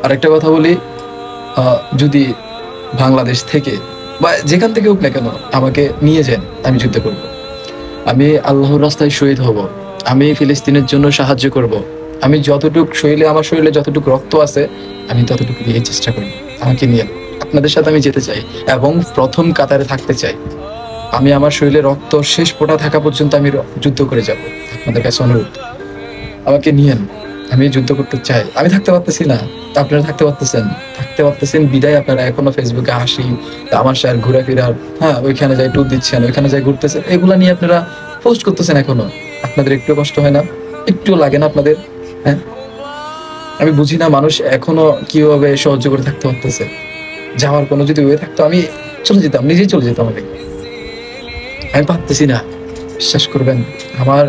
আরেকটা কথা বলি, যদি বাংলাদেশ থেকে বা যেখান থেকে হোক না কেন আমাকে নিয়ে যান, আমি যুদ্ধ করব। আমি আল্লাহর রাস্তায় শহীদ হব। আমি ফিলিস্তিনের জন্য সাহায্য করব। আমি যতটুকু আমার শরীরে যতটুকু রক্ত আছে, আমি ততটুকু দিয়ে চেষ্টা করব। আমাকে নিয়ে আপনাদের সাথে আমি যেতে চাই এবং প্রথম কাতারে থাকতে চাই। আমি আমার শরীরে রক্ত শেষ ফোঁটা থাকা পর্যন্ত আমি যুদ্ধ করে যাব। আপনাদের কাছে অনুরোধ, আমাকে নিয়েন। আমি যুদ্ধ করতে চাই। আমি থাকতে পারতেছি না, আপনারা থাকতে পারতেছেন বিদায় আপনারা এখনো ফেসবুকে হাসি তামাশার ঘোরাফেরার, হ্যাঁ ওইখানে যাই ট্যুর দিচ্ছেন, ওইখানে যাই ঘুরতেছেন, এগুলা নিয়ে আপনারা পোস্ট করতেছেন এখনো। আপনাদের একটু কষ্ট হয় না? একটু লাগে না আপনাদের? হ্যাঁ, আমি বুঝি না মানুষ এখনো কিভাবে সহ্য করে থাকতে পারতেছে। যাওয়ার কোনো যদি ওয়ে থাকতো আমি চলে যেতাম, নিজেই চলে যেতাম। আমি পারতেছি না, বিশ্বাস করবেন। আমার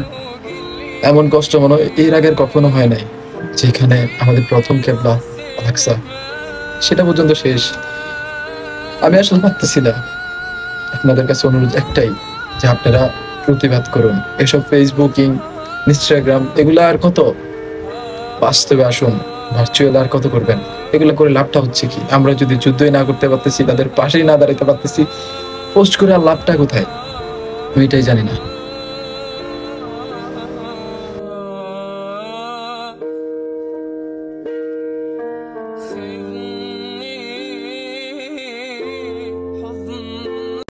এমন কষ্ট মনে হয় এর আগের কখনো হয় নাই, যেখানে আমাদের প্রথম কেবলা আকসা সেটা পর্যন্ত শেষ। আমি আসলে পারতেছি না। আপনাদের কাছে অনুরোধ একটাই, যে আপনারা প্রতিবাদ করুন। এসব ফেসবুকিং, ইনস্টাগ্রাম এগুলা আর কত? বাস্তবে আসুন, ভার্চুয়াল আর কত করবেন? এগুলো করে লাভটা হচ্ছে কি? আমরা যদি যুদ্ধই না করতে পারতেছি, তাদের পাশেই না দাঁড়াতে পারতেছি, পোস্ট করে আর লাভটা কোথায়? আমি এটাই জানি না।